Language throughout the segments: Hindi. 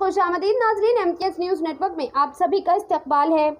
खुशामदीद नाजरीन, MTS न्यूज़ नेटवर्क में आप सभी का इस्तकबाल है।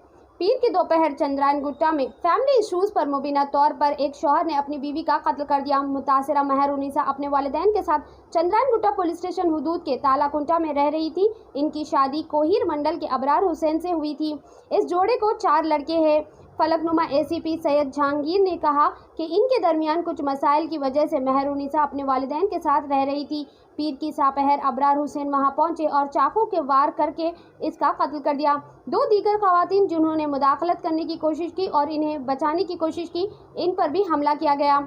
पीर की दोपहर चंद्रायन गुट्टा में फैमिली इशूज़ पर मुबीना तौर पर एक शौहर ने अपनी बीवी का कत्ल कर दिया। मुतासिरा महर उन्नीसा अपने वालिदैन के साथ चंद्रायन गुट्टा पुलिस स्टेशन हुदूद के तालाकुंटा में रह रही थी। इनकी शादी कोहिर मंडल के अबरार हुसैन से हुई थी। इस जोड़े को 4 लड़के हैं। फलकनुमा ACP सैयद जहांगीर ने कहा कि इनके दरमियान कुछ मसाइल की वजह से महर उन्नीसा अपने वालिदैन के साथ रह रही थी। पीर की सापहर अबरार हुसैन वहां पहुंचे और चाकू के वार करके इसका कत्ल कर दिया। 2 दीगर खवातीन जिन्होंने मुदाखलत करने की कोशिश की और इन्हें बचाने की कोशिश की, इन पर भी हमला किया गया।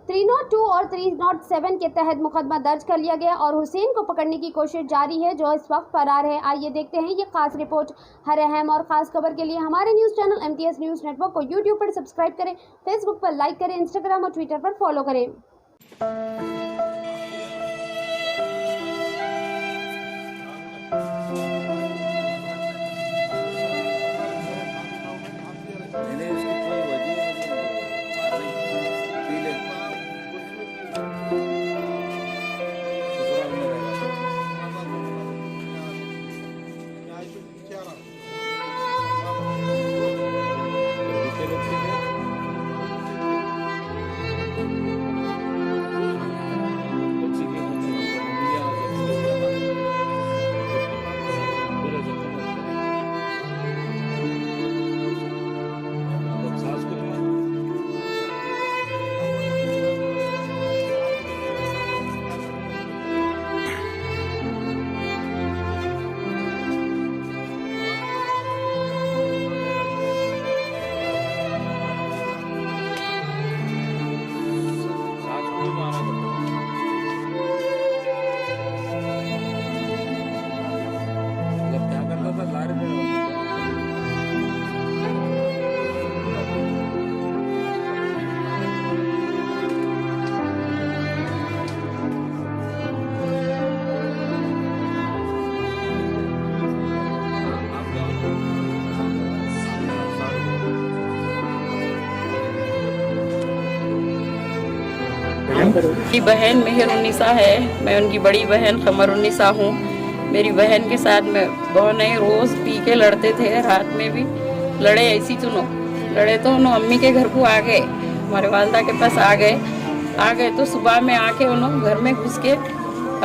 302 और 307 के तहत मुकदमा दर्ज कर लिया गया और हुसैन को पकड़ने की कोशिश जारी है, जो इस वक्त फरार है। आइए देखते हैं ये खास रिपोर्ट। हर अहम और ख़ास खबर के लिए हमारे news channel MTS news network को YouTube पर सब्सक्राइब करें, फेसबुक पर लाइक करें, इंस्टाग्राम और ट्विटर पर फॉलो करें। मेरी बहन मेहर उन्नीसा है, मैं उनकी बड़ी बहन कमर उन्नीसा हूँ। मेरी बहन के साथ में बहुत नहीं रोज़ पी के लड़ते थे, रात में भी लड़े। ऐसी सुनो लड़े तो उन्होंने अम्मी के घर को आ गए, हमारे वालदा के पास आ गए तो सुबह में आके उन्होंने घर में घुस के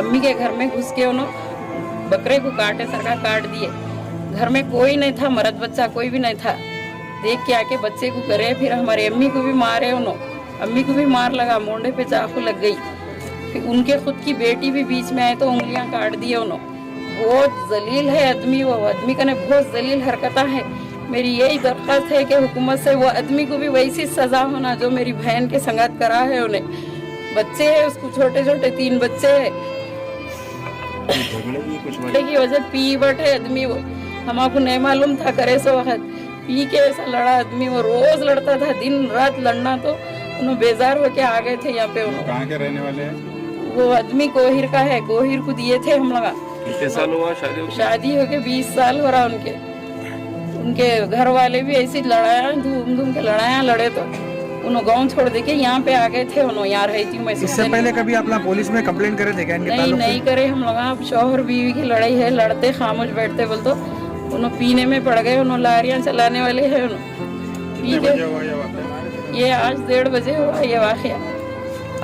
अम्मी के घर में घुस के उन्होंने बकरे को काटे सरका काट दिए। घर में कोई नहीं था, मर्द बच्चा कोई भी नहीं था। देख के आके बच्चे को करे, फिर हमारे अम्मी को भी मारे उन्होंने, अम्मी को भी मार लगा, मोंडे पे चाकू लग गई। फिर उनके खुद की बेटी भी बीच में आए तो उंगलियां काट दिए उन्होंने। बहुत जलील है आदमी, वो आदमी का ने बहुत जलील हरकत है। मेरी यही दरख्वास्त है कि हुकूमत से वो आदमी को भी वैसी सजा होना जो मेरी बहन के संगत करा है। उन्हें बच्चे है, उसको छोटे छोटे 3 बच्चे है। की वजह पी बटे आदमी, वो हमको नहीं मालूम था करे सो वक्त पी के ऐसा लड़ा आदमी। वो रोज लड़ता था, दिन रात लड़ना। तो उन्होंने बेजार होके आ गए थे यहाँ पे। उन्होंने कहाँ के रहने वाले हैं? वो आदमी कोहिर का है, कोहिर को दिए थे हम लोग। कितने साल हुआ शादी होके 20 साल हो रहा उनके घर वाले भी ऐसे लड़ाया, धूम के लड़ाया, लड़े तो उन्होंने गाँव छोड़ दे के यहाँ पे आ गए थे। उन्होंने यहाँ रही थी मैं। इससे पहले कभी आप पुलिस में कंप्लेंट करे थे क्या? नहीं करे हम लोग। शौहर बीवी की लड़ाई है, लड़ते खामोश बैठते बोल तो उन्होंने पीने में पड़ गए। उन्होंने लारियाँ चलाने वाले है। ये आज 1:30 बजे हुआ ये वाक़या।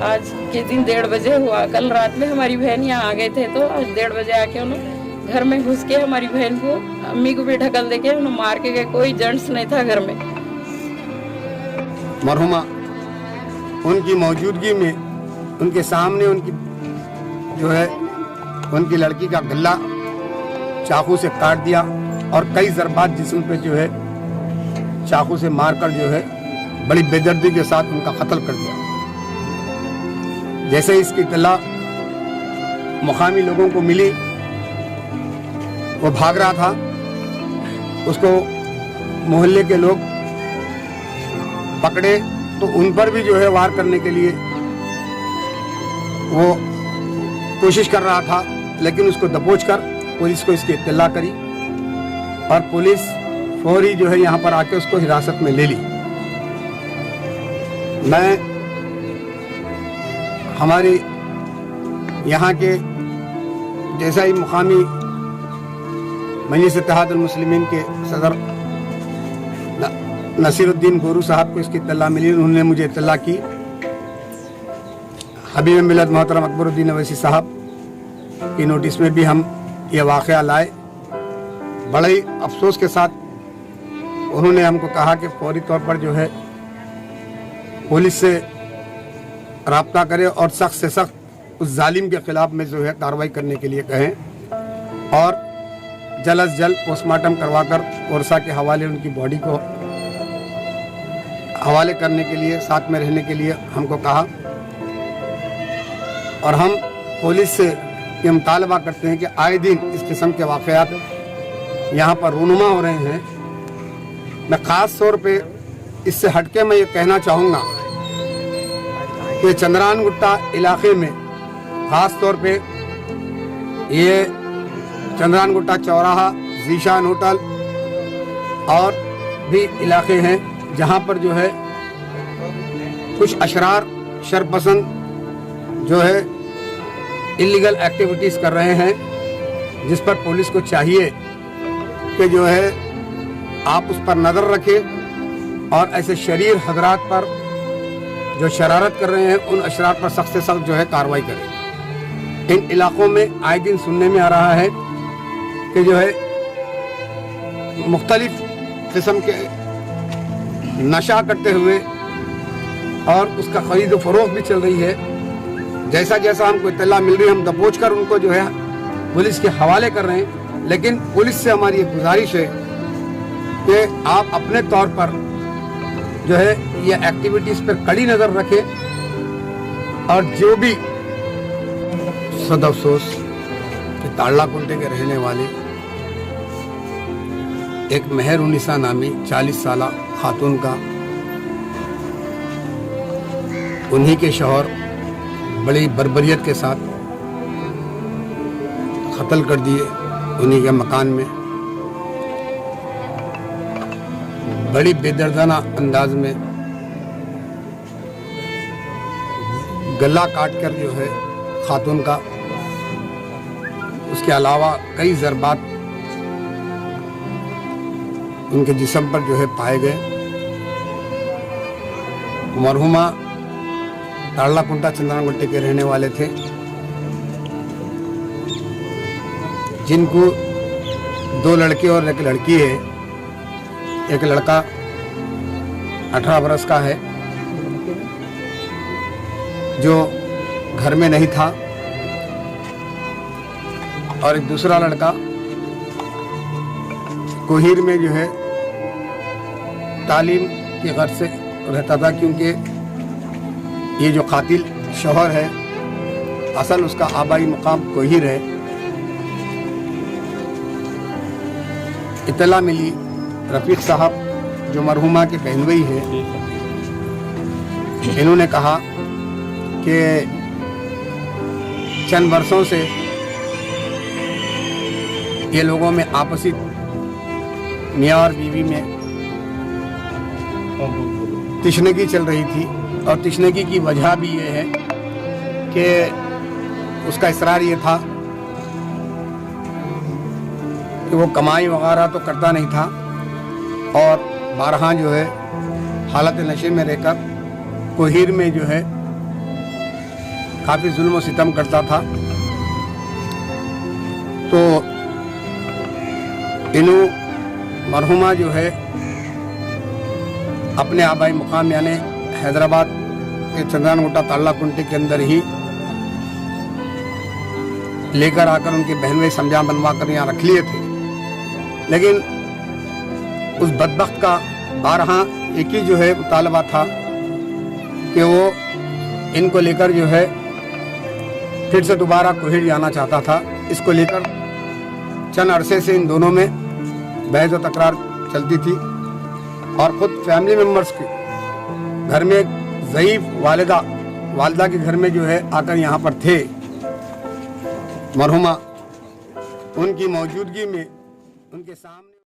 आज के दिन 1:30 बजे हुआ। कल रात में हमारी बहन यहाँ आ गए थे तो आज 1:30 बजे आके उन्होंने घर में घुस के हमारी बहन को, अम्मी को भी ढकल दे के उन्होंने मार के गए। कोई जेंट्स नहीं था घर में। मरहुमा उनकी मौजूदगी में उनके सामने उनकी जो है उनकी लड़की का गला चाकू से काट दिया और कई ज़रबात जिस्म पे जो है चाकू से मारकर जो है बड़ी बेदर्दी के साथ उनका कत्ल कर दिया। जैसे इसकी इत्तला मुकामी लोगों को मिली, वो भाग रहा था, उसको मोहल्ले के लोग पकड़े तो उन पर भी जो है वार करने के लिए वो कोशिश कर रहा था, लेकिन उसको दबोच कर पुलिस को इसकी इत्तला करी और पुलिस फौरी जो है यहाँ पर आके उसको हिरासत में ले ली। मैं हमारे यहाँ के जैसा ही मुकामी मजलिस इत्तेहादुल मुस्लिमीन के सदर नसीरुद्दीन गोरू साहब को इसकी इत्तला मिली। उन्होंने मुझे इत्तला की। हबीब मिल्लत मोहतरम अकबरुद्दीन अवैसी साहब की नोटिस में भी हम ये वाक़या लाए। बड़े ही अफसोस के साथ उन्होंने हमको कहा कि फौरी तौर पर जो है पुलिस से राब्ता करें और सख्त से सख्त उस जालिम के खिलाफ में जो है कार्रवाई करने के लिए कहें और जल्द अज जल्द पोस्टमार्टम करवाकर ओरसा के हवाले उनकी बॉडी को हवाले करने के लिए, साथ में रहने के लिए हमको कहा। और हम पुलिस से ये मुतालबा करते हैं कि आए दिन इस किस्म के वाक़यात यहाँ पर रूनुमा हो रहे हैं। मैं ख़ास तौर पे इससे हटके मैं ये कहना चाहूँगा कि चंद्रान गुट्टा इलाके में ख़ास तौर पे ये चंद्रान गुट्टा चौराहा, जीशान होटल और भी इलाके हैं जहाँ पर जो है कुछ अशरार शरपसंद जो है इलीगल एक्टिविटीज़ कर रहे हैं, जिस पर पुलिस को चाहिए कि जो है आप उस पर नज़र रखें और ऐसे शरीर हजरात पर जो शरारत कर रहे हैं उन अशरार पर सख्त से सख्त जो है कार्रवाई करें। इन इलाकों में आए दिन सुनने में आ रहा है कि जो है मुख्तलिफ किस्म के नशा करते हुए और उसका खरीद व फरोख्त भी चल रही है। जैसा जैसा हमको इत्तला मिल रही है हम दबोच कर उनको जो है पुलिस के हवाले कर रहे हैं। लेकिन पुलिस से हमारी एक गुजारिश है कि आप अपने तौर पर जो है ये एक्टिविटीज़ पर कड़ी नज़र रखें और जो भी सद अफसोस कि ताड़ला कुंटे के रहने वाले एक मेहरुन्निसा नामी 40 साला खातून का उन्हीं के शौहर बड़ी बर्बरियत के साथ कत्ल कर दिए उन्हीं के मकान में। बड़ी बेदर्दाना अंदाज में गला काट कर जो है खातून का, उसके अलावा कई ज़रबात उनके जिस्म पर जो है पाए गए। मरहुमा ताड़ला कुंटा चंद्रान गुट्टे के रहने वाले थे, जिनको 2 लड़के और एक लड़की है। एक लड़का 18 बरस का है जो घर में नहीं था और एक दूसरा लड़का कोहिर में जो है तालीम की गर्ज से रहता था, क्योंकि ये जो कातिल शौहर है असल उसका आबाई मुकाम कोहिर है। इत्तला मिली रफ़ीक साहब जो मरहुमा के बहनोई है, इन्होंने कहा कि चंद वर्षों से ये लोगों में आपसी मियाँ और बीवी में तिश्नगी चल रही थी और तिश्नगी की वजह भी ये है कि उसका इसरार ये था कि वो कमाई वगैरह तो करता नहीं था और बारहा जो है हालत नशे में रहकर कोहिर में जो है काफ़ी जुल्म व सितम करता था। तो इन्हों मरहुमा जो है अपने आबाई मुकाम यानी हैदराबाद के चंद्रान गुट्टा ताड़ला कुंटे के अंदर ही लेकर आकर उनके बहनोई समझा बनवा कर यहाँ रख लिए थे। लेकिन उस बदबख्त का बारहा एक ही जो है मुतालबा था कि वो इनको लेकर जो है फिर से दोबारा कोहिर जाना चाहता था। इसको लेकर चंद अरसे से इन दोनों में बहस व तकरार चलती थी और ख़ुद फैमिली मेम्बर्स के घर में ज़ईफ़ वालिदा के घर में जो है आकर यहाँ पर थे मरहुमा, उनकी मौजूदगी में उनके सामने